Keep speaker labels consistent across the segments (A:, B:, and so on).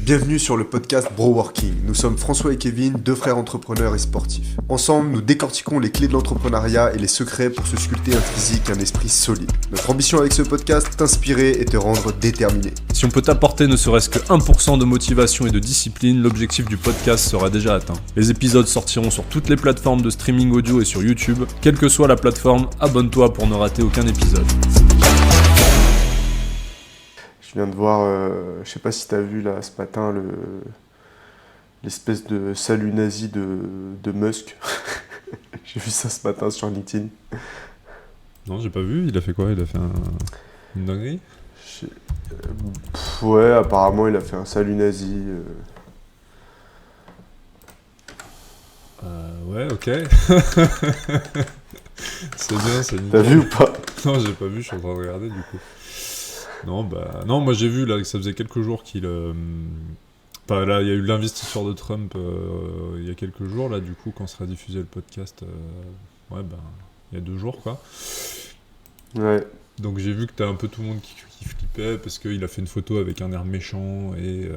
A: Bienvenue sur le podcast Broworking. Nous sommes François et Kevin, deux frères entrepreneurs et sportifs. Ensemble, nous décortiquons les clés de l'entrepreneuriat et les secrets pour se sculpter un physique et un esprit solide. Notre ambition avec ce podcast, t'inspirer et te rendre déterminé.
B: Si on peut t'apporter ne serait-ce que 1% de motivation et de discipline, l'objectif du podcast sera déjà atteint. Les épisodes sortiront sur toutes les plateformes de streaming audio et sur YouTube. Quelle que soit la plateforme, abonne-toi pour ne rater aucun épisode.
A: Je viens de voir, je sais pas si t'as vu là ce matin l'espèce de salut nazi de Musk. J'ai vu ça ce matin sur LinkedIn.
B: Non, j'ai pas vu, il a fait quoi? Il a fait une dinguerie?
A: Ouais, apparemment il a fait un salut nazi.
B: Ouais, ok. C'est bien, c'est nickel.
A: T'as vu ou pas?
B: Non, j'ai pas vu, je suis en train de regarder du coup. Non, moi j'ai vu là que ça faisait quelques jours qu'il... Enfin, là, il y a eu l'investiture de Trump il y a quelques jours, là, du coup, quand sera diffusé le podcast, il y a 2 jours, quoi.
A: Ouais.
B: Donc j'ai vu que t'as un peu tout le monde qui flippait parce qu'il a fait une photo avec un air méchant et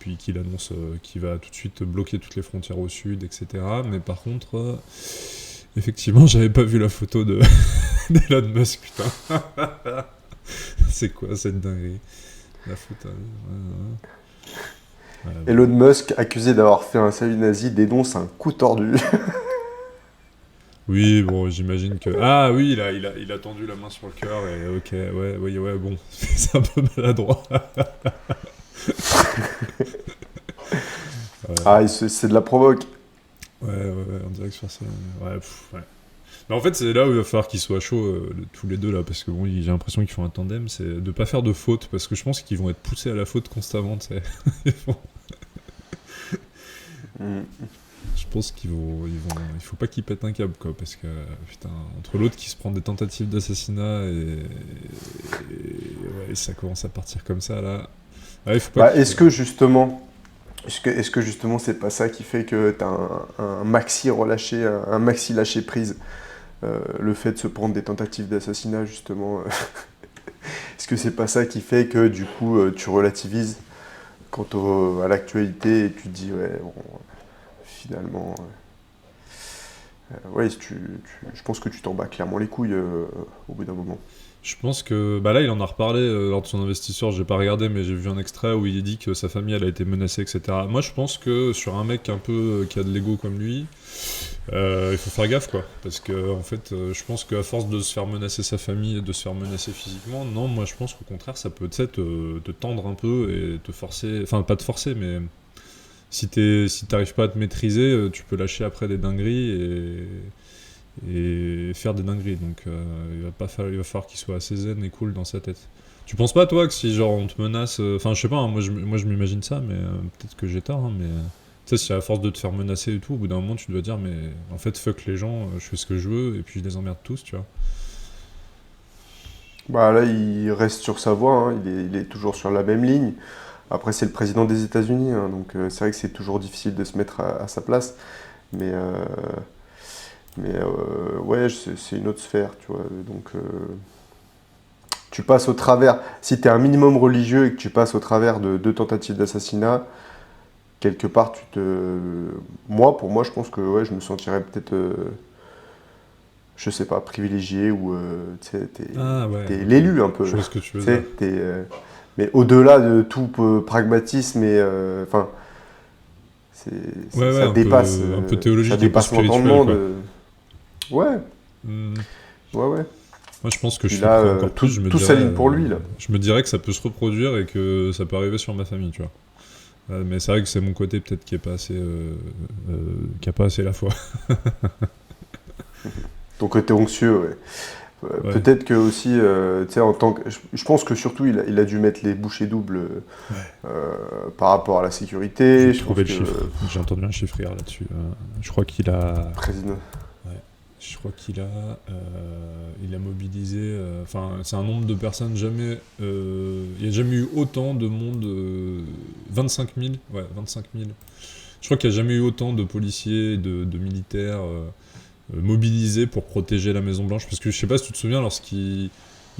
B: puis qu'il annonce qu'il va tout de suite bloquer toutes les frontières au sud, etc. Mais par contre, effectivement, j'avais pas vu la photo d'Elon Musk, putain. C'est quoi cette dinguerie? La photo.
A: Elon Musk, accusé d'avoir fait un salut nazi, dénonce un coup tordu.
B: Oui, bon, j'imagine que... Ah oui, il a tendu la main sur le cœur et ok, ouais, bon, c'est un peu maladroit.
A: Ah, c'est de la provoque.
B: Ouais, on dirait que sur ça... Ouais. Mais en fait, c'est là où il va falloir qu'ils soient chauds, tous les deux, là, parce que bon, j'ai l'impression qu'ils font un tandem, c'est de pas faire de faute, parce que je pense qu'ils vont être poussés à la faute constamment, tu sais. Je pense il faut pas qu'ils pètent un câble, quoi, parce que, putain, entre l'autre qui se prend des tentatives d'assassinat et ça commence à partir comme ça, là. Ouais, il faut pas
A: Est-ce que justement c'est pas ça qui fait que t'as un maxi relâché, un maxi lâché prise, le fait de se prendre des tentatives d'assassinat, justement, est-ce que c'est pas ça qui fait que du coup tu relativises quant à l'actualité et tu te dis ouais bon, finalement je pense que tu t'en bats clairement les couilles au bout d'un moment.
B: Je pense que... Bah là, il en a reparlé lors de son investisseur, j'ai pas regardé, mais j'ai vu un extrait où il dit que sa famille, elle a été menacée, etc. Moi, je pense que sur un mec un peu qui a de l'ego comme lui, il faut faire gaffe, quoi. Parce que, en fait, je pense qu'à force de se faire menacer sa famille et de se faire menacer physiquement, non, moi, je pense qu'au contraire, ça peut, tu sais, te tendre un peu et te forcer... Enfin, pas te forcer, mais... Si t'arrives pas à te maîtriser, tu peux lâcher après des dingueries et faire des dingueries, donc il va falloir qu'il soit assez zen et cool dans sa tête. Tu penses pas, toi, que si genre on te menace, enfin je sais pas, hein, moi je m'imagine ça, mais peut-être que j'ai tort, hein, mais tu sais, si à force de te faire menacer et tout, au bout d'un moment tu dois dire mais en fait fuck les gens, je fais ce que je veux et puis je les emmerde tous, tu vois.
A: Bah là il reste sur sa voie, hein, il est toujours sur la même ligne. Après c'est le président des États-Unis, hein, donc c'est vrai que c'est toujours difficile de se mettre à sa place, mais ouais, c'est une autre sphère, tu vois. Donc, tu passes au travers. Si tu es un minimum religieux et que tu passes au travers de 2 tentatives d'assassinat, quelque part, pour moi, je pense que ouais, je me sentirais peut-être, je sais pas, privilégié ou tu sais, t'es l'élu un peu.
B: Je vois ce que tu veux dire.
A: Mais au-delà de tout pragmatisme et enfin. Ça dépasse.
B: Un peu théologique,
A: ça dépasse l'entendement de. Ouais. Ouais.
B: Moi, je pense que je
A: là,
B: ferais encore plus. Je me
A: tout
B: dirais,
A: s'aligne pour lui, là.
B: Je me dirais que ça peut se reproduire et que ça peut arriver sur ma famille, tu vois. Mais c'est vrai que c'est mon côté peut-être qui est pas assez, qui a pas assez la foi.
A: Ton côté anxieux, ouais.
B: Ouais.
A: Peut-être que aussi, tu sais, en tant que, je pense que surtout il a dû mettre les bouchées doubles par rapport à la sécurité.
B: J'ai trouvé le chiffre. J'ai entendu un chiffre hier là-dessus. Je crois qu'il a.
A: Président.
B: Je crois qu'il a, il a mobilisé, c'est un nombre de personnes jamais, il n'y a jamais eu autant de monde, 25 000, ouais, 25 000. Je crois qu'il n'y a jamais eu autant de policiers, de militaires mobilisés pour protéger la Maison-Blanche, parce que je sais pas si tu te souviens, lorsqu'il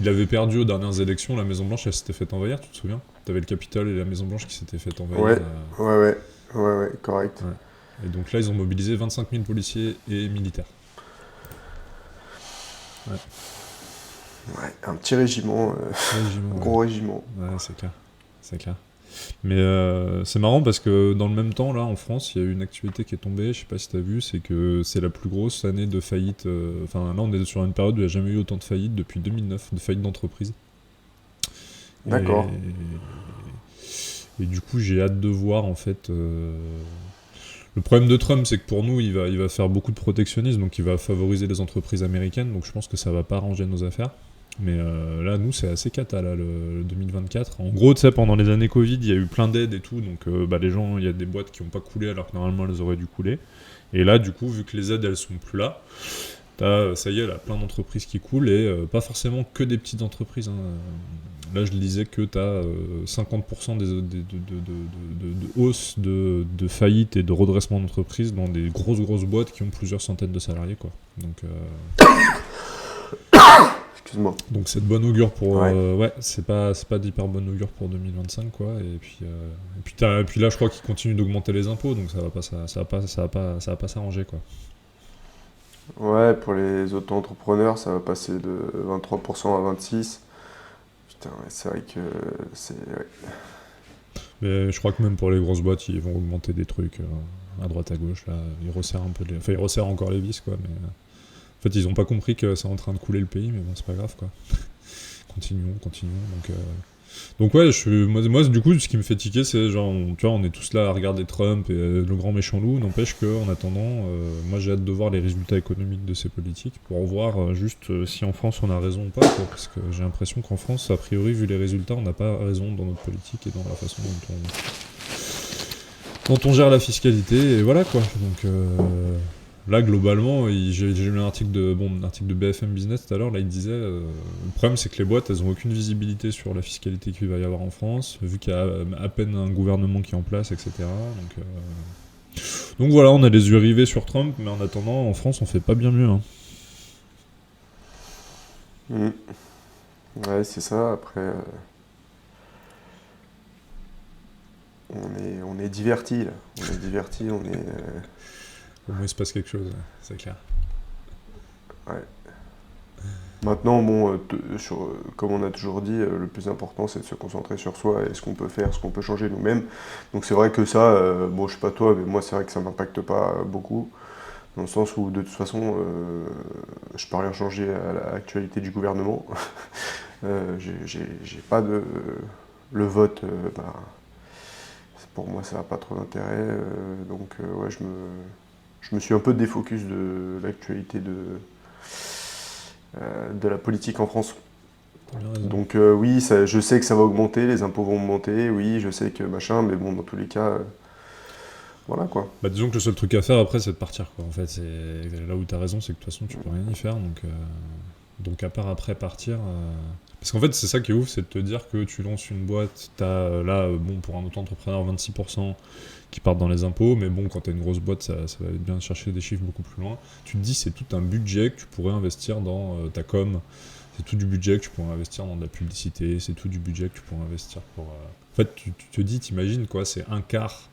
B: avait perdu aux dernières élections, la Maison-Blanche, elle s'était fait envahir, tu te souviens ? T'avais le Capitole et la Maison Blanche qui s'étaient fait envahir.
A: Ouais, ouais, correct.
B: Ouais. Et donc là, ils ont mobilisé 25 000 policiers et militaires. Ouais.
A: Ouais, un petit régiment,
B: Régiment,
A: gros régiment.
B: ouais, c'est clair. C'est clair. Mais c'est marrant parce que dans le même temps, là, en France, il y a eu une actualité qui est tombée, je sais pas si t'as vu, c'est que c'est la plus grosse année de faillite. Enfin, là, on est sur une période où il n'y a jamais eu autant de faillites depuis 2009, de faillites d'entreprise.
A: D'accord.
B: Et du coup, j'ai hâte de voir, en fait. Le problème de Trump, c'est que pour nous, il va faire beaucoup de protectionnisme, donc il va favoriser les entreprises américaines, donc je pense que ça va pas arranger nos affaires. Mais là, nous, c'est assez cata, là, le 2024. En gros, tu sais, pendant les années Covid, il y a eu plein d'aides et tout, donc les gens, il y a des boîtes qui n'ont pas coulé alors que normalement elles auraient dû couler. Et là, du coup, vu que les aides, elles sont plus là, ça y est, là, plein d'entreprises qui coulent et pas forcément que des petites entreprises. Hein. Là, je lisais que tu as 50% de hausse de faillite et de redressement d'entreprises dans des grosses boîtes qui ont plusieurs centaines de salariés, quoi. Donc,
A: Excuse-moi.
B: donc c'est de bonne augure pour...
A: Ouais.
B: c'est pas d'hyper bonne augure pour 2025, quoi. Et puis là, je crois qu'ils continuent d'augmenter les impôts, donc ça va pas s'arranger, quoi.
A: Ouais, pour les auto-entrepreneurs, ça va passer de 23% à 26%. Putain, ouais, c'est vrai que c'est... ouais.
B: Mais je crois que même pour les grosses boîtes, ils vont augmenter des trucs à droite à gauche, là. Ils resserrent un peu ils resserrent encore les vis, quoi, mais... En fait, ils ont pas compris que c'est en train de couler le pays, mais bon, c'est pas grave, quoi. continuons. Donc ouais, moi, du coup, ce qui me fait tiquer, c'est genre, tu vois, on est tous là à regarder Trump et le grand méchant loup. N'empêche qu'en attendant, moi j'ai hâte de voir les résultats économiques de ces politiques pour voir juste si en France on a raison ou pas, quoi, parce que j'ai l'impression qu'en France, a priori, vu les résultats, on n'a pas raison dans notre politique et dans la façon dont on gère la fiscalité, et voilà, quoi. Donc là, globalement, j'ai lu un article de BFM Business tout à l'heure, là il disait, le problème c'est que les boîtes, elles ont aucune visibilité sur la fiscalité qu'il va y avoir en France, vu qu'il y a à peine un gouvernement qui est en place, etc. Donc voilà, on a les yeux rivés sur Trump, mais en attendant, en France, on fait pas bien mieux. Hein.
A: Ouais, c'est ça, après... On est divertis, là. On est divertis, on est...
B: Au moins il se passe quelque chose, c'est clair.
A: Ouais. Maintenant, bon, comme on a toujours dit, le plus important c'est de se concentrer sur soi et ce qu'on peut faire, ce qu'on peut changer nous-mêmes. Donc c'est vrai que ça, bon, je sais pas toi, mais moi c'est vrai que ça m'impacte pas beaucoup, dans le sens où de toute façon, je peux rien changer à l'actualité du gouvernement. J'ai pas de... Le vote, pour moi ça n'a pas trop d'intérêt, donc ouais, je me suis un peu défocus de l'actualité de la politique en France. Donc oui, je sais que ça va augmenter, les impôts vont augmenter, oui, je sais que machin, mais bon, dans tous les cas, voilà quoi.
B: Bah disons que le seul truc à faire après, c'est de partir, quoi. En fait, c'est là où t'as raison, c'est que de toute façon, tu peux rien y faire, donc à part après partir... Parce qu'en fait, c'est ça qui est ouf, c'est de te dire que tu lances une boîte, t'as là, bon, pour un auto-entrepreneur, 26% qui partent dans les impôts, mais bon, quand t'as une grosse boîte, ça va être bien de chercher des chiffres beaucoup plus loin. Tu te dis, c'est tout un budget que tu pourrais investir dans ta com, c'est tout du budget que tu pourrais investir dans de la publicité, c'est tout du budget que tu pourrais investir pour... En fait, tu te dis, t'imagines, quoi, c'est un quart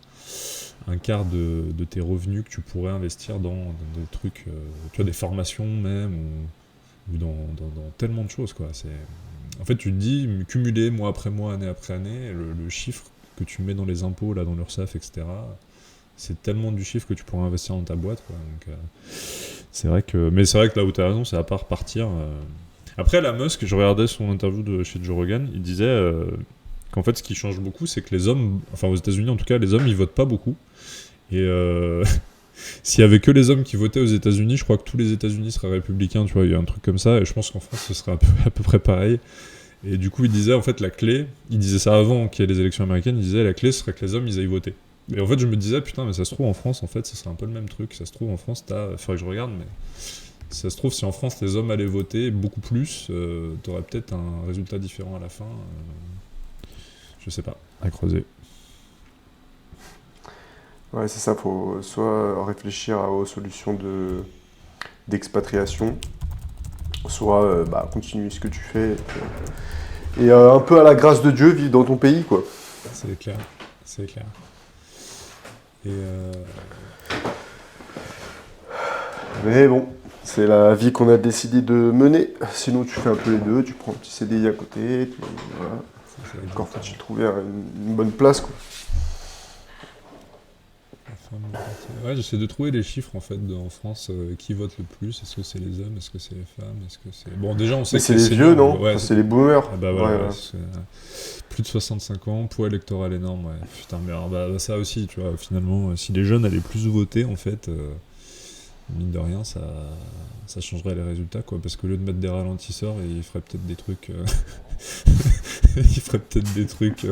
B: de tes revenus que tu pourrais investir dans des trucs, tu vois, des formations même, ou dans tellement de choses, quoi. En fait, tu te dis, cumuler mois après mois, année après année, le chiffre que tu mets dans les impôts, là, dans l'URSSAF, etc., c'est tellement du chiffre que tu pourrais investir dans ta boîte, quoi. Donc, mais c'est vrai que là où tu as raison, c'est à part partir. Après, Elon Musk, je regardais son interview chez Joe Rogan, il disait qu'en fait, ce qui change beaucoup, c'est que les hommes, enfin aux États-Unis en tout cas, les hommes, ils votent pas beaucoup. Et s'il y avait que les hommes qui votaient aux États-Unis, je crois que tous les États-Unis seraient républicains, tu vois, il y a un truc comme ça, et je pense qu'en France, ce serait à peu près pareil. Et du coup, il disait, en fait, la clé, il disait ça avant qu'il y ait les élections américaines, il disait, la clé serait que les hommes, ils aillent voter. Et en fait, je me disais, putain, mais ça se trouve, en France, en fait, ce serait un peu le même truc. Ça se trouve, en France, faudrait que je regarde, mais ça se trouve, si en France, les hommes allaient voter beaucoup plus, t'aurais peut-être un résultat différent à la fin. Je sais pas, à creuser.
A: Ouais, c'est ça, faut soit réfléchir aux solutions d'expatriation, soit continuer ce que tu fais Et un peu à la grâce de Dieu, vivre dans ton pays, quoi.
B: C'est clair, c'est clair. Et
A: Mais bon, c'est la vie qu'on a décidé de mener. Sinon, tu fais un peu les deux, tu prends un petit CDI à côté, voilà.
B: c'est
A: Encore faut-il trouver une bonne place, quoi.
B: Ouais, j'essaie de trouver les chiffres en fait en France, qui vote le plus. Est-ce que c'est les hommes, est-ce que c'est les femmes, est-ce que c'est... Bon, déjà on sait
A: Mais
B: que
A: c'est
B: les
A: les vieux,
B: seniors,
A: non?
B: ouais,
A: Enfin, c'est les boomers.
B: ah bah voilà,
A: Ouais,
B: ouais, plus de 65 ans, poids électoral énorme, ouais. Putain, mais alors, bah, ça aussi, tu vois, finalement, si les jeunes allaient plus voter, en fait, mine de rien, ça changerait les résultats, quoi. Parce qu'au lieu de mettre des ralentisseurs, ils feraient peut-être des trucs... ils feraient peut-être des trucs...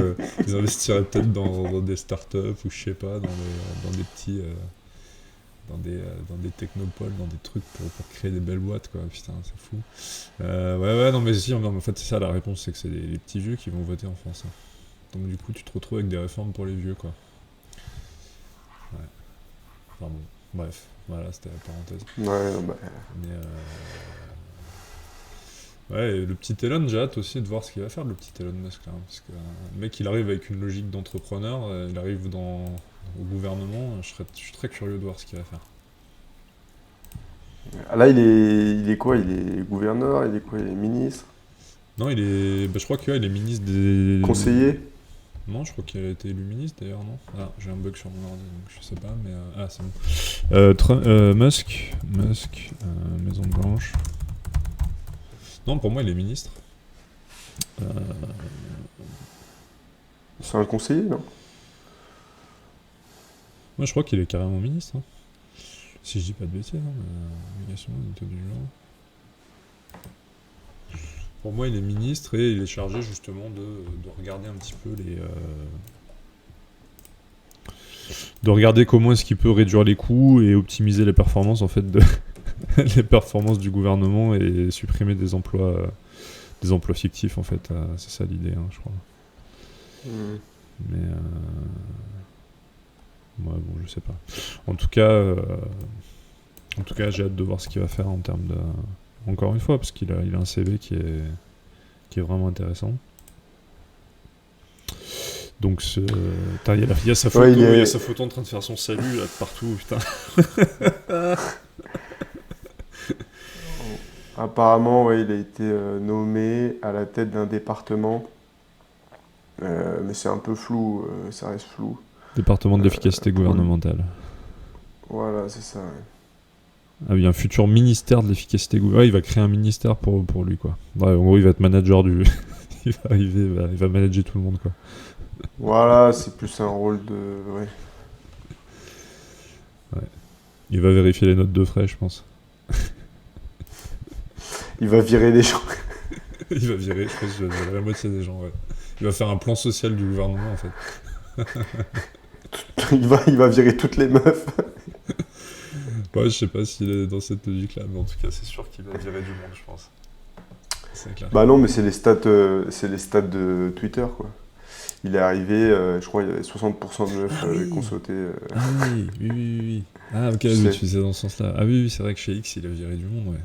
B: ils investiraient peut-être dans des startups, ou je sais pas, dans des petits... dans des technopoles, dans des trucs pour créer des belles boîtes, quoi. Putain, c'est fou. Ouais, non, mais si, non, mais en fait, c'est ça la réponse, c'est que c'est les petits vieux qui vont voter en France. Hein. Donc, du coup, tu te retrouves avec des réformes pour les vieux, quoi. Ouais. Enfin bon, bref, voilà, c'était la parenthèse.
A: Ouais, non, bah...
B: Mais ouais, et le petit Elon, j'ai hâte aussi de voir ce qu'il va faire, le petit Elon Musk, là. Parce que le mec, il arrive avec une logique d'entrepreneur, il arrive au gouvernement, je suis très curieux de voir ce qu'il va faire.
A: Là, il est quoi? Il est gouverneur? Il est quoi? Il est ministre?
B: Non, il est. Bah, je crois qu'il il est ministre des.
A: Conseiller?
B: Non, je crois qu'il a été élu ministre d'ailleurs, non? Ah, j'ai un bug sur mon ordi, donc je sais pas, mais. Ah, c'est bon. Musk, Maison Blanche. Non, pour moi, il est ministre.
A: C'est un conseiller, non?
B: Moi, je crois qu'il est carrément ministre. Hein. Si je dis pas de bêtises, hein, mais obligation, unité du genre. Pour moi, il est ministre et il est chargé justement de regarder un petit peu de regarder comment est-ce qu'il peut réduire les coûts et optimiser les performances en fait les performances du gouvernement et supprimer des emplois fictifs en fait. C'est ça l'idée, hein, je crois. Mais ouais, bon, je sais pas. En tout cas, j'ai hâte de voir ce qu'il va faire en termes de. Encore une fois, parce qu'il a un CV qui est vraiment intéressant. Donc, il y a sa photo, il y a sa photo en train de faire son salut là, partout, putain.
A: Apparemment, ouais, il a été nommé à la tête d'un département. Mais c'est un peu flou, ça reste flou.
B: Département de l'efficacité gouvernementale.
A: Voilà, c'est ça. Ouais.
B: Ah oui, un futur ministère de l'efficacité gouvernementale. Ouais, il va créer un ministère pour lui, quoi. Ouais, en gros, il va être manager du. Il va arriver, il va manager tout le monde, quoi.
A: Voilà, c'est plus un rôle de. Ouais.
B: Il va vérifier les notes de frais, je pense.
A: Il va virer des gens.
B: Il va virer, je pense qu'il va virer la moitié des gens, ouais. Il va faire un plan social du gouvernement, en fait.
A: il va virer toutes les meufs.
B: Ouais, je sais pas s'il est dans cette logique-là, mais en tout cas, c'est sûr qu'il va virer du monde, je pense. C'est clair.
A: Bah non, mais c'est les stats de Twitter, quoi. Il est arrivé, je crois, il y avait 60% de meufs qui ont sauté.
B: Ah oui. Ah ok, oui, tu faisais dans ce sens-là. Ah oui, c'est vrai que chez X, il a viré du monde, ouais.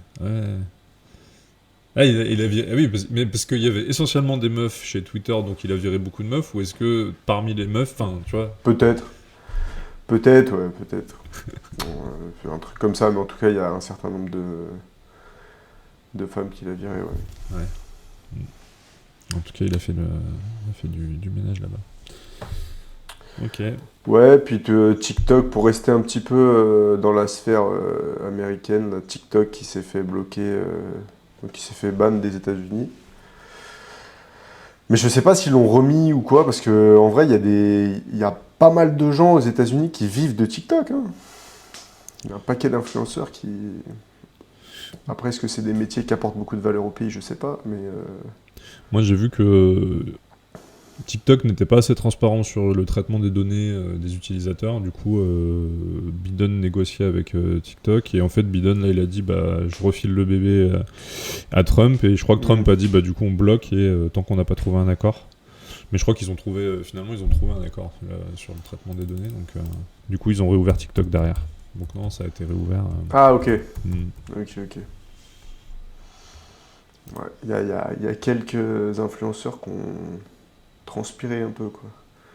B: Ah, il a viré. Ah oui, mais parce qu'il y avait essentiellement des meufs chez Twitter, donc il a viré beaucoup de meufs, ou est-ce que parmi les meufs, enfin, tu vois.
A: Peut-être, ouais, peut-être. Bon, un truc comme ça, mais en tout cas, il y a un certain nombre de femmes qu'il a viré, ouais.
B: En tout cas, il a fait du ménage là-bas. Ok.
A: Ouais, puis TikTok, pour rester un petit peu dans la sphère américaine, là, TikTok qui s'est fait bloquer, qui s'est fait ban des États-Unis. Mais je sais pas s'ils l'ont remis ou quoi, parce que en vrai, il y a pas mal de gens aux États-Unis qui vivent de TikTok. Hein. Il y a un paquet d'influenceurs qui. Après, est-ce que c'est des métiers qui apportent beaucoup de valeur au pays? Je sais pas, mais.
B: Moi, j'ai vu que TikTok n'était pas assez transparent sur le traitement des données des utilisateurs. Du coup, Biden négociait avec TikTok. Et en fait, Biden, là, il a dit je refile le bébé à Trump. Et je crois que Trump a dit du coup, on bloque tant qu'on n'a pas trouvé un accord. Mais je crois qu'ils ont trouvé, finalement, un accord sur le traitement des données. Donc, du coup, ils ont réouvert TikTok derrière. Donc, non, ça a été réouvert.
A: Ah, ok. Ok. Ouais, il y a quelques influenceurs qui ont transpiré un peu, quoi.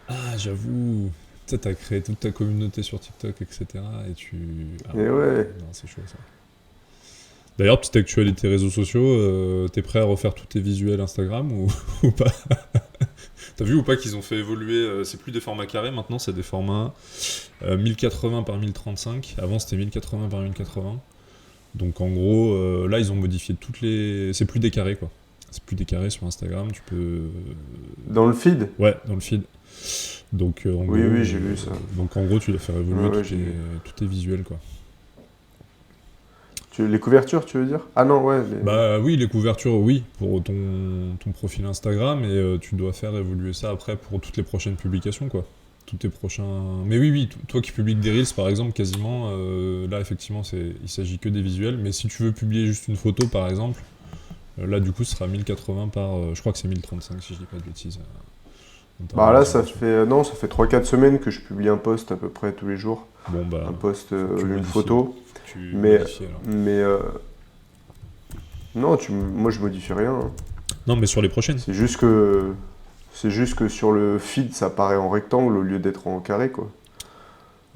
B: Ah, j'avoue. Tu sais, t'as créé toute ta communauté sur TikTok, etc. Et tu. Ah
A: Et
B: ouais,
A: ouais,
B: non, c'est chaud ça. D'ailleurs, petite actualité réseaux sociaux, t'es prêt à refaire tous tes visuels Instagram ou, ou pas? T'as vu ou pas qu'ils ont fait évoluer, c'est plus des formats carrés maintenant, c'est des formats 1080 par 1035. Avant c'était 1080 par 1080. Donc en gros, là ils ont modifié toutes les. C'est plus des carrés quoi. C'est plus des carrés sur Instagram, tu peux.
A: dans le feed.
B: Ouais, dans le feed. Donc
A: Oui, oui, j'ai vu ça.
B: donc en gros tu dois faire
A: Ouais,
B: évoluer
A: ouais, j'ai vu.
B: tous tes visuels quoi.
A: Les couvertures, tu veux dire? Ah non, ouais,
B: Bah oui, les couvertures, oui, pour ton profil Instagram, et tu dois faire évoluer ça après pour toutes les prochaines publications, quoi. Tous tes prochains... Mais oui, oui, toi qui publies des Reels, par exemple, quasiment, là, effectivement, il s'agit que des visuels, mais si tu veux publier juste une photo, par exemple, là, du coup, ce sera 1080 par... je crois que c'est 1035, si je dis pas de bêtises, en termes de
A: Bah là, ça
B: résolution.
A: fait, non, ça fait 3-4 semaines que je publie un post à peu près tous les jours.
B: Bon,
A: Un
B: bah,
A: post,
B: faut que tu
A: une
B: modifies.
A: photo.
B: Faut que tu
A: Mais,
B: modifies, alors.
A: mais non, moi je modifie rien, hein.
B: Non, mais sur les prochaines.
A: C'est juste que, c'est juste que sur le feed, ça paraît en rectangle au lieu d'être en carré, quoi.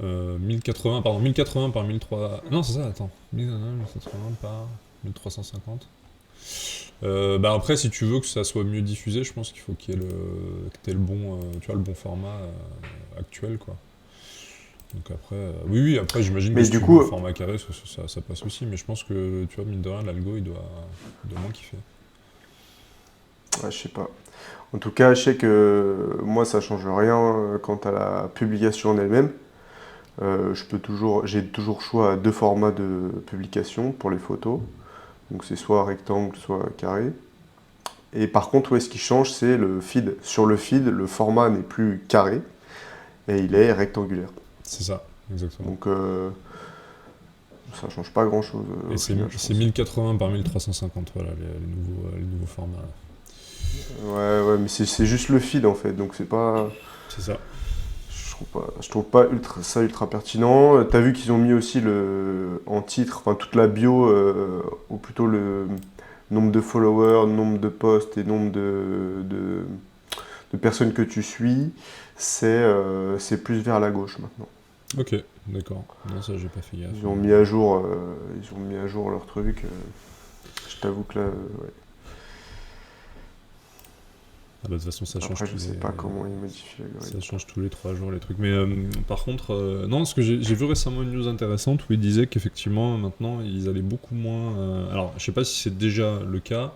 B: 1080, pardon, 1080 par 1300. Non, c'est ça, attends. 1080 par 1350. Bah après, si tu veux que ça soit mieux diffusé, je pense qu'il faut qu'il y ait que t'aies le bon, tu vois, le bon format actuel, quoi. Donc après, oui, oui, après, j'imagine que
A: Mais
B: si
A: du
B: tu veux
A: coup,
B: un format carré, ça passe aussi, mais je pense que, tu vois, mine de rien, l'algo, il doit moins kiffer.
A: ouais, je sais pas. En tout cas, je sais que moi, ça change rien quant à la publication en elle-même. J'ai toujours choix à deux formats de publication pour les photos. Donc c'est soit rectangle, soit carré. Et par contre, ouais, ce qui change, c'est le feed. Sur le feed, le format n'est plus carré et il est rectangulaire.
B: C'est ça, exactement.
A: Donc ça change pas grand-chose
B: Et
A: au final, je
B: c'est
A: pense.
B: 1080 par 1350, voilà, les nouveaux formats, là.
A: Ouais, ouais, mais c'est juste le feed en fait, donc c'est pas.
B: C'est ça.
A: Je trouve pas ça ultra pertinent. T'as vu qu'ils ont mis aussi en titre, enfin toute la bio, ou plutôt le nombre de followers, nombre de posts et nombre de personnes que tu suis, c'est plus vers la gauche maintenant.
B: Ok, d'accord. Non, ça, j'ai pas fait gaffe.
A: Ils ont mis à jour, ils ont mis à jour leur truc. Je t'avoue que là, ouais.
B: Ah bah, de toute façon,
A: Après, je sais pas comment ils modifient
B: ça
A: l'algorithme.
B: change tous les 3 jours les trucs. Mais par contre, non, parce que j'ai vu récemment une news intéressante où ils disaient qu'effectivement, maintenant, ils allaient beaucoup moins. Alors, je sais pas si c'est déjà le cas,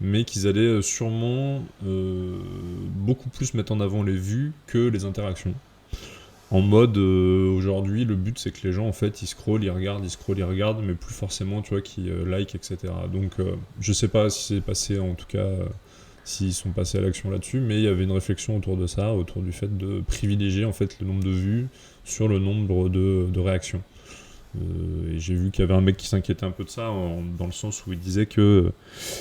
B: mais qu'ils allaient sûrement beaucoup plus mettre en avant les vues que les interactions. En mode, aujourd'hui, le but c'est que les gens en fait ils scrollent, ils scrollent, ils regardent, mais plus forcément, tu vois, qu'ils like, etc. Donc, je sais pas si c'est passé, en tout cas, s'ils sont passés à l'action là-dessus, mais il y avait une réflexion autour de ça, autour du fait de privilégier en fait le nombre de vues sur le nombre de réactions. Et j'ai vu qu'il y avait un mec qui s'inquiétait un peu de ça, dans le sens où il disait que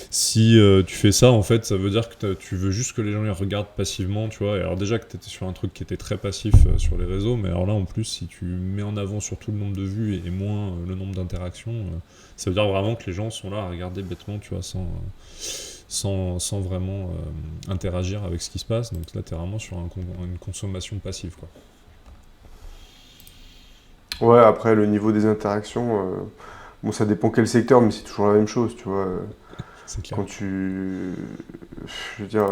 B: si tu fais ça, en fait, ça veut dire que tu veux juste que les gens les regardent passivement, tu vois. Et alors déjà que tu étais sur un truc qui était très passif sur les réseaux, mais alors là, en plus, si tu mets en avant surtout le nombre de vues et moins le nombre d'interactions, ça veut dire vraiment que les gens sont là à regarder bêtement, tu vois, sans vraiment interagir avec ce qui se passe. Donc là, tu es vraiment sur une consommation passive, quoi.
A: Ouais, après, le niveau des interactions, bon, ça dépend quel secteur, mais c'est toujours la même chose, tu vois.
B: C'est clair.
A: Quand je veux dire,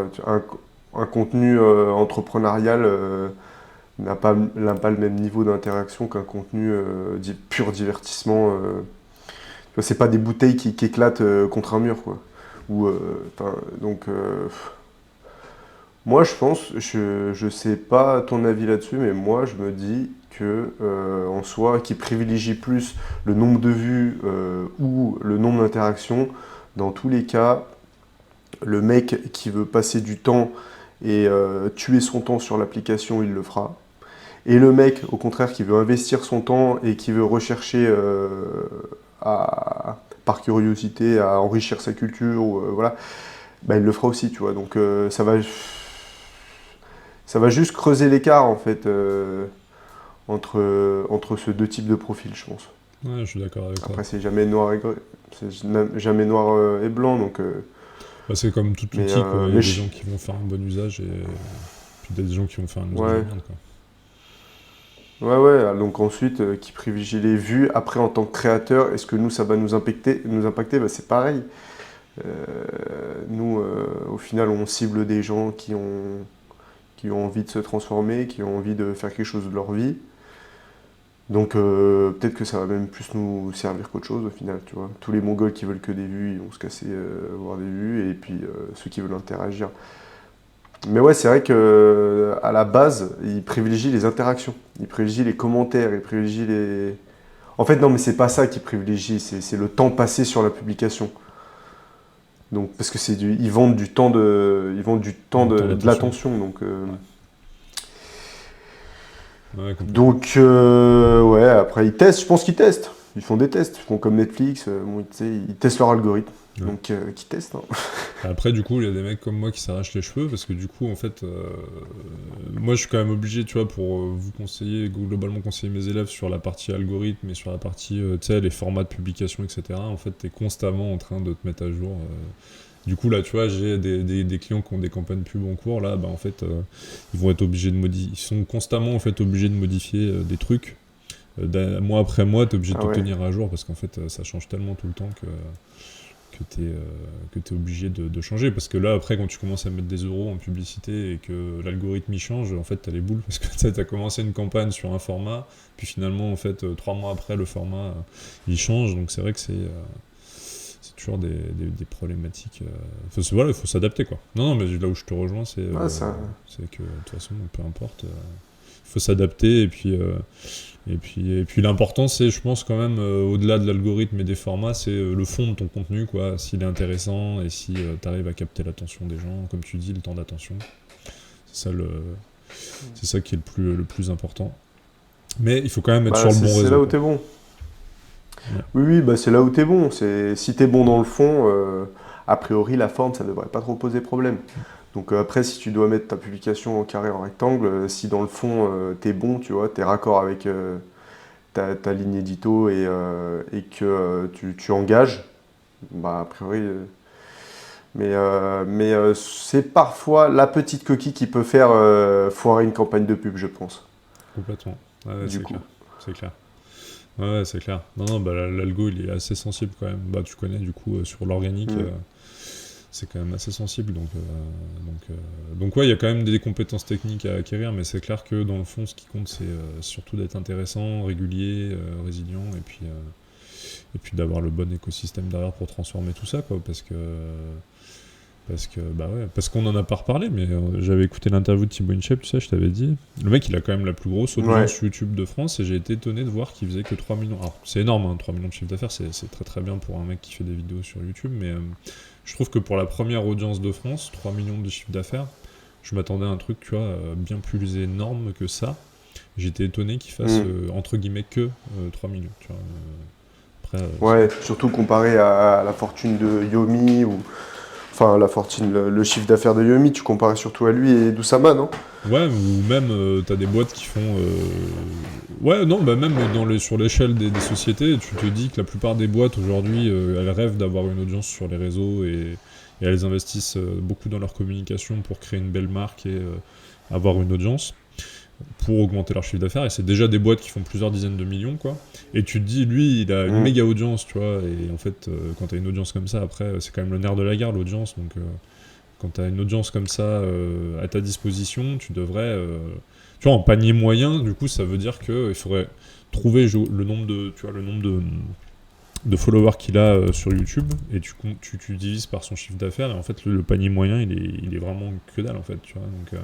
A: un contenu entrepreneurial n'a pas le même niveau d'interaction qu'un contenu pur divertissement. Tu vois, c'est pas des bouteilles qui éclatent contre un mur, quoi. Donc, moi, je pense, je sais pas ton avis là-dessus, mais moi, je me dis que en soi, qui privilégie plus le nombre de vues ou le nombre d'interactions, dans tous les cas, le mec qui veut passer du temps et tuer son temps sur l'application, il le fera. Et le mec, au contraire, qui veut investir son temps et qui veut rechercher par curiosité à enrichir sa culture, ou, voilà, bah, il le fera aussi, tu vois. Donc ça va juste creuser l'écart, en fait, entre ces deux types de profils, je pense.
B: Ouais, je suis d'accord avec toi.
A: Après, c'est jamais noir et blanc, donc
B: Bah, c'est comme tout
A: Mais,
B: outil, quoi. Il y a
A: mais
B: des gens qui vont faire un bon usage et puis des gens qui vont faire un usage de
A: ouais,
B: merde, quoi.
A: ouais. Donc ensuite, qui privilégie les vues. Après, en tant que créateur, est-ce que nous, ça va nous impacter? Bah, c'est pareil. Nous, au final, on cible des gens qui ont envie de se transformer, qui ont envie de faire quelque chose de leur vie. Donc peut-être que ça va même plus nous servir qu'autre chose au final, tu vois. Tous les Mongols qui veulent que des vues, ils vont se casser voir des vues, et puis ceux qui veulent interagir. Mais ouais, c'est vrai que à la base, ils privilégient les interactions, ils privilégient les commentaires, ils privilégient les. En fait, non, mais c'est pas ça qu'ils privilégient, c'est le temps passé sur la publication. Donc parce que ils vendent du temps
B: Le temps
A: de
B: d'attention.
A: l'attention, donc.
B: Ouais, complètement.
A: Donc, ouais, après, ils testent, je pense qu'ils testent. Ils font des tests, ils font comme Netflix, bon, tu sais, ils testent leur algorithme.
B: Ouais.
A: Donc, qui testent, hein.
B: Après, du coup, il y a des mecs comme moi qui s'arrachent les cheveux parce que du coup, en fait, moi, je suis quand même obligé, tu vois, pour vous conseiller, globalement conseiller mes élèves sur la partie algorithme et sur la partie, tu sais, les formats de publication, etc. En fait, t'es constamment en train de te mettre à jour. Du coup, là, tu vois, j'ai des clients qui ont des campagnes pub en cours. Là, bah, en fait, ils vont être obligés de modifier. Ils sont constamment, en fait, obligés de modifier des trucs. Mois après mois, t'es obligé de
A: Ah
B: te
A: ouais.
B: tenir à jour parce qu'en fait, ça change tellement tout le temps que t'es obligé de changer. Parce que là, après, quand tu commences à mettre des euros en publicité et que l'algorithme y change, en fait, t'as les boules parce que t'as commencé une campagne sur un format, puis finalement, en fait, 3 mois après, le format, il change. Donc c'est vrai que c'est toujours des problématiques. Voilà, il faut s'adapter, quoi. Non, mais là où je te rejoins,
A: Ah, ça.
B: c'est que de toute façon, peu importe, il faut s'adapter et puis l'important, c'est, je pense, quand même, au-delà de l'algorithme et des formats, c'est le fond de ton contenu, quoi. S'il est intéressant et si tu arrives à capter l'attention des gens, comme tu dis, le temps d'attention. C'est ça, c'est ça qui est le plus important. Mais il faut quand même être sur
A: Bah,
B: le bon
A: c'est
B: réseau,
A: là où
B: quoi.
A: t'es bon.
B: Ouais.
A: Oui, oui, bah, c'est là où t'es bon. Si t'es bon dans le fond, a priori, la forme, ça devrait pas trop poser problème. Donc après, si tu dois mettre ta publication en carré, en rectangle, si dans le fond, t'es bon, tu vois, t'es raccord avec ta ligne édito et que tu engages, bah, a priori. Mais c'est parfois la petite coquille qui peut faire foirer une campagne de pub, je pense.
B: Complètement. Ouais,
A: Du
B: c'est clair.
A: coup.
B: C'est clair. Ouais, c'est clair. Non, non, bah, l'algo, il est assez sensible quand même. Bah, tu connais, du coup, sur l'organique,
A: Mm.
B: c'est quand même assez sensible. Donc ouais, il y a quand même des compétences techniques à acquérir, mais c'est clair que dans le fond, ce qui compte, c'est surtout d'être intéressant, régulier, résilient, et puis d'avoir le bon écosystème derrière pour transformer tout ça, quoi. Bah ouais, parce qu'on en a pas reparlé, mais j'avais écouté l'interview de Thibaut Inchep, tu sais, je t'avais dit. Le mec, il a quand même la plus grosse
A: Ouais.
B: audience YouTube de France, et j'ai été étonné de voir qu'il faisait que 3 millions. Alors, c'est énorme, hein, 3 millions de chiffre d'affaires, c'est très très bien pour un mec qui fait des vidéos sur YouTube, mais je trouve que pour la première audience de France, 3 millions de chiffre d'affaires, je m'attendais à un truc, tu vois, bien plus énorme que ça. J'étais étonné qu'il fasse,
A: Mm.
B: entre guillemets, que 3 millions, tu vois. Après,
A: Ouais, surtout comparé à la fortune de Yomi ou. Enfin, la fortune, le chiffre d'affaires de Yomi, tu comparais surtout à lui et d'Oussama, non?
B: ouais, ou même t'as des boîtes qui font. Ouais, non, bah même sur l'échelle des sociétés, tu te dis que la plupart des boîtes aujourd'hui, elles rêvent d'avoir une audience sur les réseaux et elles investissent beaucoup dans leur communication pour créer une belle marque et avoir une audience pour augmenter leur chiffre d'affaires. Et c'est déjà des boîtes qui font plusieurs dizaines de millions, quoi. Et tu te dis, lui, il a une
A: Mm.
B: méga audience, tu vois. Et en fait, quand t'as une audience comme ça, après, c'est quand même le nerf de la guerre, l'audience. Donc, quand tu as une audience comme ça à ta disposition, tu devrais. Tu vois, en panier moyen, du coup, ça veut dire qu'il faudrait trouver le nombre de followers qu'il a sur YouTube et tu divises par son chiffre d'affaires. Et en fait, le panier moyen, il est vraiment que dalle, en fait. Tu vois, donc,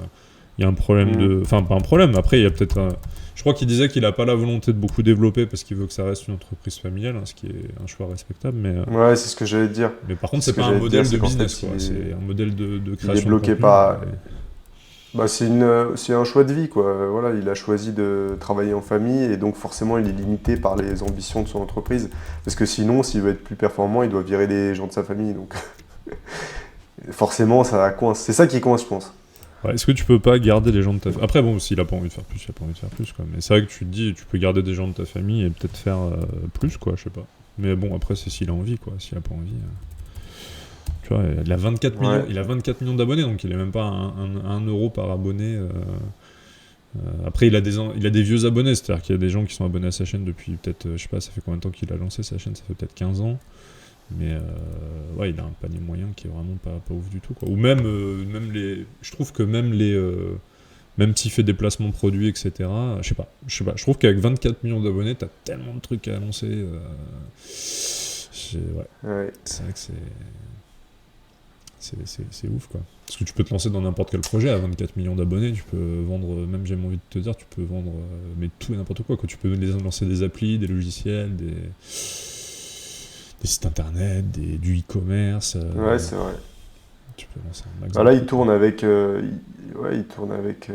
B: il y a un problème
A: Mm.
B: de. Enfin, pas un problème, après, il y a peut-être un. Je crois qu'il disait qu'il n'a pas la volonté de beaucoup développer parce qu'il veut que ça reste une entreprise familiale, hein, ce qui est un choix respectable, mais.
A: Ouais, c'est ce que j'allais te dire.
B: Mais par contre,
A: C'est
B: c'est
A: ce que
B: pas un
A: j'allais te dire,
B: modèle de
A: c'est qu'en
B: business,
A: fait,
B: quoi. C'est un modèle de
A: il est
B: création de
A: bloqué
B: contenu.
A: par. Bah, c'est un choix de vie, quoi. Voilà, il a choisi de travailler en famille et donc forcément, il est limité par les ambitions de son entreprise. Parce que sinon, s'il veut être plus performant, il doit virer les gens de sa famille. Donc, forcément, ça coince. C'est ça qui coince, je pense.
B: Ouais, est-ce que tu peux pas garder les gens de ta famille? Après, bon, s'il a pas envie de faire plus, il a pas envie de faire plus, quoi. Mais c'est vrai que tu te dis, tu peux garder des gens de ta famille et peut-être faire plus, quoi, je sais pas. Mais bon, après, c'est s'il a envie, quoi. S'il a pas envie. Tu vois, il a 24 millions,
A: Ouais.
B: il a 24 millions d'abonnés, donc il est même pas un euro par abonné. Après, il a des vieux abonnés, c'est-à-dire qu'il y a des gens qui sont abonnés à sa chaîne depuis peut-être, je sais pas, ça fait combien de temps qu'il a lancé sa chaîne, ça fait peut-être 15 ans. Mais ouais, il a un panier moyen qui est vraiment pas ouf du tout, quoi. Ou même les. Je trouve que même les. Même s'il fait des placements produits, etc. Je sais pas. Je trouve qu'avec 24 millions d'abonnés, t'as tellement de trucs à annoncer. Ouais,
A: Ouais.
B: c'est vrai que c'est ouf, quoi. Parce que tu peux te lancer dans n'importe quel projet à 24 millions d'abonnés, tu peux vendre, même j'ai envie de te dire, tu peux vendre mais tout et n'importe quoi, quoi. Tu peux lancer des applis, des logiciels, des sites internet, du e-commerce.
A: Ouais, c'est vrai.
B: Tu peux lancer un max
A: Ah,
B: de
A: là, il
B: trucs, quoi.
A: tourne avec. Ouais, il tourne avec.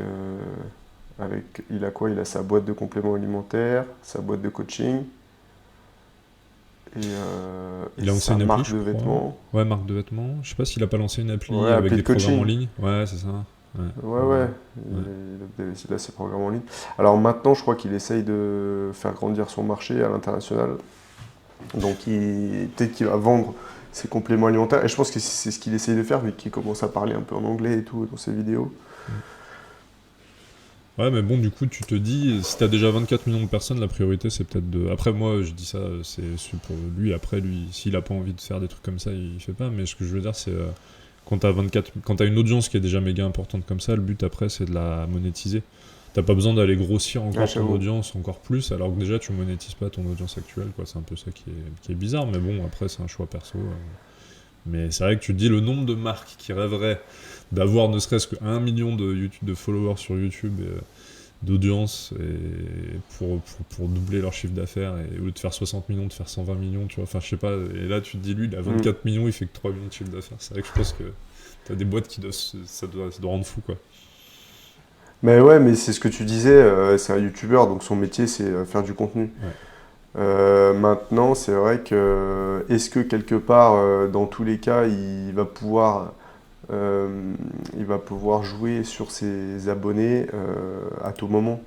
A: Il a quoi? Il a sa boîte de compléments alimentaires, sa boîte de coaching et
B: Il a lancé
A: sa
B: une appli,
A: marque
B: je
A: de
B: crois.
A: vêtements.
B: Ouais, marque de vêtements. Je sais pas s'il a pas lancé une appli
A: Ouais,
B: avec
A: appli
B: des
A: de
B: programmes en
A: coaching.
B: ligne. Ouais, c'est ça. Ouais,
A: Ouais,
B: ouais,
A: ouais.
B: ouais.
A: Il a ses programmes en ligne. Alors maintenant, je crois qu'il essaye de faire grandir son marché à l'international. Donc peut-être qu'il va vendre ses compléments alimentaires. Et je pense que c'est ce qu'il essaye de faire, vu qu'il commence à parler un peu en anglais et tout dans ses vidéos.
B: Ouais, mais bon, du coup, tu te dis, si t'as déjà 24 millions de personnes, la priorité, c'est peut-être de. Après, moi, je dis ça, c'est pour lui. Après, lui, s'il a pas envie de faire des trucs comme ça, il fait pas. Mais ce que je veux dire, c'est quand t'as une audience qui est déjà méga importante comme ça, le but après, c'est de la monétiser. T'as pas besoin d'aller grossir
A: Ah,
B: encore ton
A: j'avoue.
B: audience encore plus, alors que déjà, tu monétises pas ton audience actuelle, quoi. C'est un peu ça qui est bizarre, mais bon, après, c'est un choix perso. Mais c'est vrai que tu te dis le nombre de marques qui rêveraient d'avoir ne serait-ce qu'un million de followers sur YouTube, d'audience, et pour doubler leur chiffre d'affaires, et au lieu de faire 60 millions, de faire 120 millions, tu vois, enfin je sais pas, et là tu te dis lui il a
A: Mm.
B: 24 millions, il fait que 3 millions de chiffre d'affaires, c'est vrai que je pense que t'as des boîtes qui doivent, ça doit rendre fou, quoi.
A: Mais ouais, mais c'est ce que tu disais, c'est un youtubeur, donc son métier c'est faire du contenu.
B: Ouais.
A: Maintenant, c'est vrai que est-ce que quelque part, dans tous les cas, euh, il va pouvoir jouer sur ses abonnés à tout moment?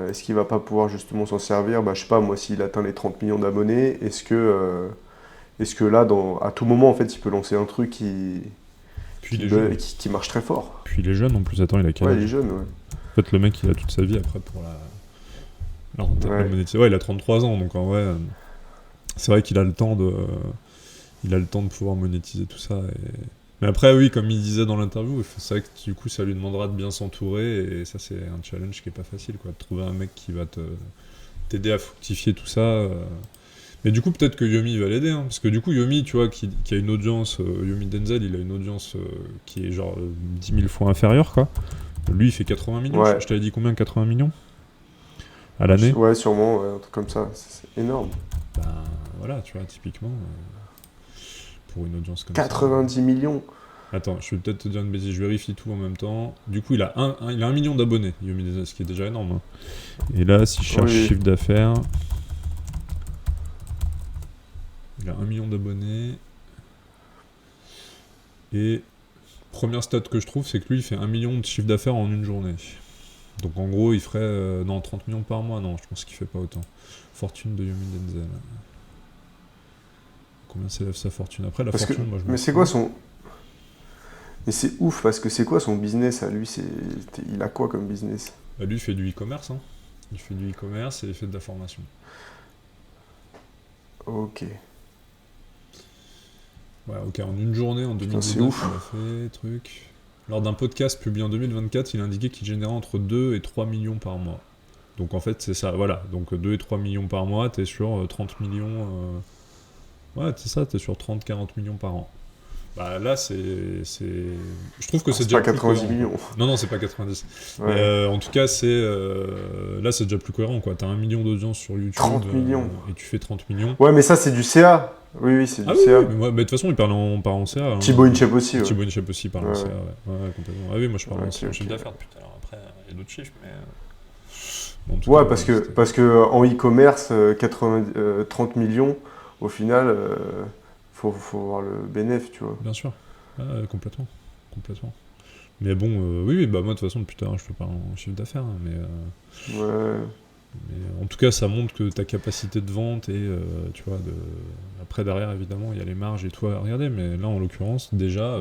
A: Est-ce qu'il va pas pouvoir justement s'en servir? Bah, je sais pas, moi, s'il atteint les 30 millions d'abonnés, est-ce que là, à tout moment, en fait, il peut lancer un truc
B: Puis il est jeune.
A: qui marche très fort?
B: Puis il est jeune en plus, attends, il a quel
A: Ouais, il est
B: âge?
A: jeune, ouais.
B: En fait, le mec il a toute sa vie après pour la
A: Ouais.
B: monétiser. Ouais, il a 33 ans, donc en vrai, c'est vrai qu'il a le temps de pouvoir monétiser tout ça. Mais après, oui, comme il disait dans l'interview, c'est vrai que du coup, ça lui demandera de bien s'entourer, et ça, c'est un challenge qui est pas facile, quoi. De trouver un mec qui va t'aider à fructifier tout ça. Mais du coup, peut-être que Yomi va l'aider, hein, parce que du coup, Yomi, tu vois, qui a une audience, Yomi Denzel, il a une audience qui est genre 10 000 fois inférieure, quoi. Lui, il fait 80 millions. Je
A: Ouais.
B: je t'avais dit combien? 80 millions à l'année?
A: Ouais, sûrement, ouais, un truc comme ça. C'est énorme.
B: Ben voilà, tu vois, typiquement, pour une audience comme ça.
A: 90 millions.
B: Attends, je vais peut-être te dire une bêtise, je vérifie tout en même temps. Du coup, il a un million d'abonnés, Yomi Denzel, ce qui est déjà énorme, hein. Et là, si je cherche
A: Oui.
B: chiffre d'affaires, il a 1 million d'abonnés. Et première stat que je trouve, c'est que lui, il fait 1 million de chiffre d'affaires en une journée. Donc en gros, il ferait non, 30 millions par mois. Non, je pense qu'il fait pas autant. Fortune de Yomi Denzel. Combien s'élève sa fortune? Après, la
A: Parce que,
B: fortune, moi, je m'en
A: mais c'est quoi
B: fous.
A: son. Mais c'est ouf, parce que c'est quoi son business à lui? Il a quoi comme business?
B: Bah, lui, il fait du e-commerce, hein. Il fait du e-commerce et il fait de la formation.
A: Ok.
B: Ouais, ok, en une journée, en
A: Putain, c'est
B: 2019,
A: ouf.
B: il a fait truc. Lors d'un podcast publié en 2024, il a indiqué qu'il générait entre 2 et 3 millions par mois. Donc en fait, c'est ça, voilà. Donc 2 et 3 millions par mois, t'es sur 30 millions. Ouais, c'est ça, t'es sur 30-40 millions par an. Bah là, je trouve que
A: Ah,
B: c'est
A: c'est
B: déjà
A: pas
B: plus
A: 90
B: cohérent, quoi.
A: millions.
B: Non, non, c'est pas 90. Mais
A: Ouais.
B: en tout cas, là, c'est déjà plus cohérent, quoi. T'as 1 million d'audience sur YouTube
A: 30 millions.
B: et tu fais 30 millions.
A: Ouais, mais ça, c'est du CA. Oui, oui, c'est
B: Ah
A: du
B: oui, oui,
A: CA.
B: mais moi, bah, de toute façon, il parle en CA, hein.
A: Thibaut Inchep aussi, ouais.
B: Thibaut Inchep aussi parle
A: Ouais,
B: en
A: ouais.
B: CA, ouais. Ouais, ouais, complètement. Ah oui, moi je parle
A: Ok,
B: en chiffre
A: ok.
B: d'affaires depuis tout à l'heure. Après, il y a d'autres chiffres, mais. Bon, en tout cas,
A: Ouais,
B: voilà,
A: parce que en e-commerce, 30 millions, au final, faut voir le bénéfice, tu vois.
B: bien sûr. Ah, complètement. Complètement. Mais bon, oui, oui, bah moi de toute façon, depuis tout à l'heure, je peux parler en chiffre d'affaires, hein,
A: Ouais.
B: mais en tout cas, ça montre que ta capacité de vente et, tu vois, après, derrière, évidemment, il y a les marges et tout à regarder, mais là, en l'occurrence, déjà,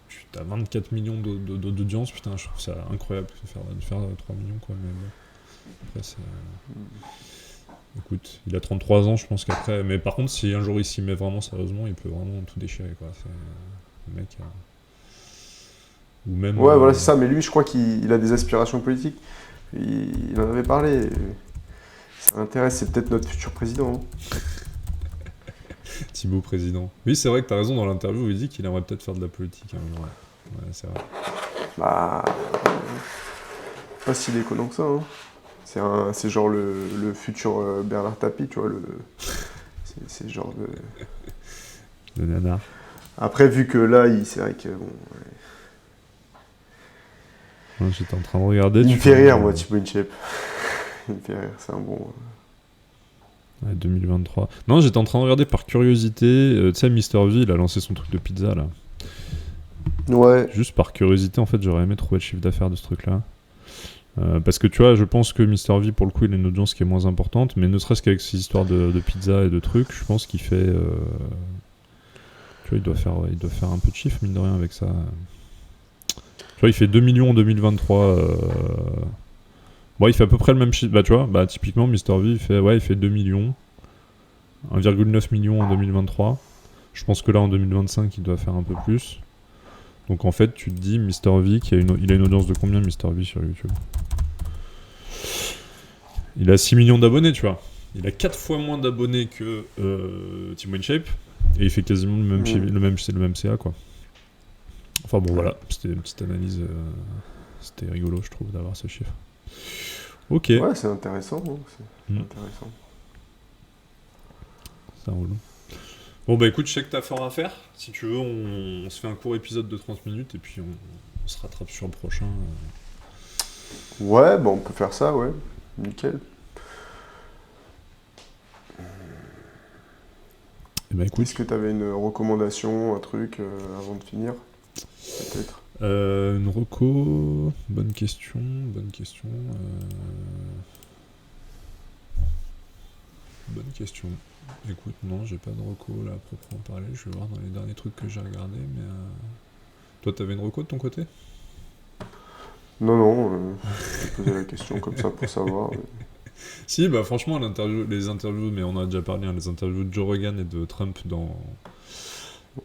B: tu as 24 millions d'audience, putain, je trouve ça incroyable de faire 3 millions, quoi, mais bon. Après, c'est... Écoute, il a 33 ans, je pense qu'après... Mais par contre, si un jour il s'y met vraiment sérieusement, il peut vraiment tout déchirer, quoi. C'est... Le mec... Ou même...
A: Ouais, voilà, c'est ça, mais lui, je crois qu'il a des aspirations politiques. Il en avait parlé. Ça m'intéresse, c'est peut-être notre futur président. Hein.
B: Thibaut président. Oui, c'est vrai que t'as raison, dans l'interview, il dit qu'il aimerait peut-être faire de la politique. Hein, ouais, c'est vrai.
A: Bah... pas si déconnant que ça, hein. C'est genre le futur Bernard Tapie, tu vois, c'est genre de...
B: Le nanar.
A: Après, vu que là, c'est vrai que... Bon,
B: ouais, j'étais en train de regarder...
A: Il me fait rire, moi, Thibaut InShape. Il me fait rire, c'est un bon...
B: Ouais, 2023. Non, j'étais en train de regarder par curiosité. Tu sais, Mr V, il a lancé son truc de pizza, là.
A: Ouais.
B: Juste par curiosité, en fait, j'aurais aimé trouver le chiffre d'affaires de ce truc-là. Parce que tu vois, je pense que Mr V, pour le coup, il a une audience qui est moins importante, mais ne serait-ce qu'avec ces histoires de pizza et de trucs, je pense qu'il fait... Tu vois, il doit faire un peu de chiffre, mine de rien, avec ça. Tu vois, il fait 2 millions en 2023. Bon, il fait à peu près le même chiffre. Bah, tu vois, bah, typiquement, Mr V, il fait 2 millions. 1,9 million en 2023. Je pense que là, en 2025, il doit faire un peu plus. Donc, en fait, tu te dis, Mr V, il a une audience de combien, Mr V, sur YouTube ? Il a 6 millions d'abonnés, tu vois. Il a 4 fois moins d'abonnés que Thibaut InShape. Et il fait quasiment le même CA, quoi. Enfin bon, voilà, c'était une petite analyse. C'était rigolo, je trouve, d'avoir ce chiffre. Ok.
A: Ouais, c'est intéressant. Hein. C'est intéressant.
B: Ça roule. Bon, bah écoute, je sais que t'as fort à faire. Si tu veux, on se fait un court épisode de 30 minutes et puis on se rattrape sur le prochain.
A: Ouais, bon, on peut faire ça, ouais. Nickel.
B: Et bah écoute.
A: Est-ce que t'avais une recommandation, un truc avant de finir ? Peut-être.
B: Une reco, bonne question. Bonne question. Écoute, non, j'ai pas de reco là à proprement parler. Je vais voir dans les derniers trucs que j'ai regardés, mais toi, t'avais une reco de ton côté ?
A: Non, je vais poser la question comme ça pour savoir.
B: Si, bah franchement, les interviews, mais on en a déjà parlé, hein, les interviews de Joe Rogan et de Trump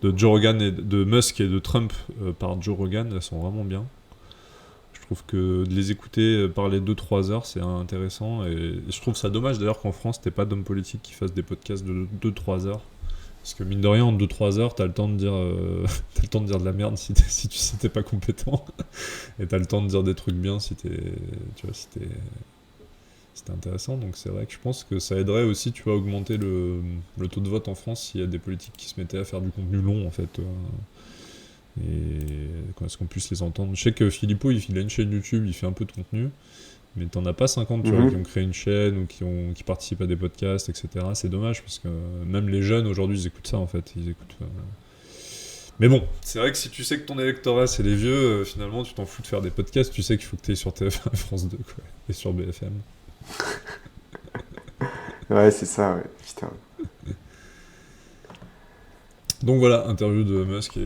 B: de Joe Rogan et de Musk et de Trump par Joe Rogan, elles sont vraiment bien. Je trouve que de les écouter parler 2-3 heures, c'est intéressant. Et je trouve ça dommage d'ailleurs qu'en France, t'aies pas d'hommes politiques qui fassent des podcasts de 2-3 heures. Parce que mine de rien, en 2-3 heures, t'as le temps de dire de la merde si t'es pas compétent. Et t'as le temps de dire des trucs bien si t'es intéressant. Donc c'est vrai que je pense que ça aiderait aussi, tu vois, à augmenter le taux de vote en France s'il y a des politiques qui se mettaient à faire du contenu long, en fait. Et quand est-ce qu'on puisse les entendre. Je sais que Philippot, il a une chaîne YouTube, il fait un peu de contenu, mais t'en as pas 50, tu vois, qui ont créé une chaîne ou qui participent à des podcasts, etc. C'est dommage, parce que même les jeunes, aujourd'hui, ils écoutent ça, en fait. Ils écoutent... Mais bon, c'est vrai que si tu sais que ton électorat, c'est les vieux, finalement, tu t'en fous de faire des podcasts, tu sais qu'il faut que t'aies sur TF1 France 2, quoi, et sur BFM.
A: Ouais, c'est ça, ouais. Putain.
B: Donc voilà, interview de Musk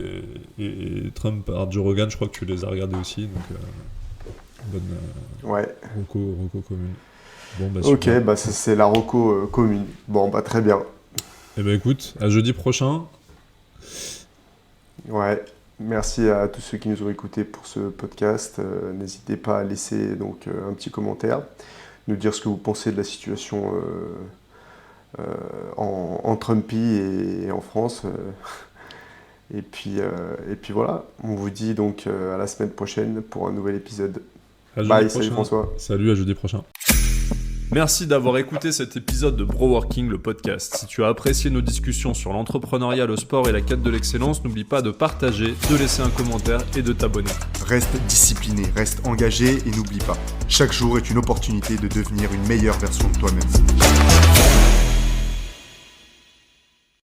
B: et Trump par Joe Rogan, je crois que tu les as regardés aussi, donc bonne reco commune. Bon, bah,
A: ok,
B: super.
A: bah c'est la reco commune. Bon, bah très bien.
B: Eh ben écoute, à jeudi prochain.
A: Ouais, merci à tous ceux qui nous ont écoutés pour ce podcast. N'hésitez pas à laisser donc un petit commentaire, nous dire ce que vous pensez de la situation en Trumpie et en France. Et puis voilà, on vous dit donc à la semaine prochaine pour un nouvel épisode. Bye, salut François.
B: Salut, à jeudi prochain.
C: Merci d'avoir écouté cet épisode de Broworking, le podcast. Si tu as apprécié nos discussions sur l'entrepreneuriat, le sport et la quête de l'excellence, n'oublie pas de partager, de laisser un commentaire et de t'abonner.
D: Reste discipliné, reste engagé et n'oublie pas, chaque jour est une opportunité de devenir une meilleure version de toi-même.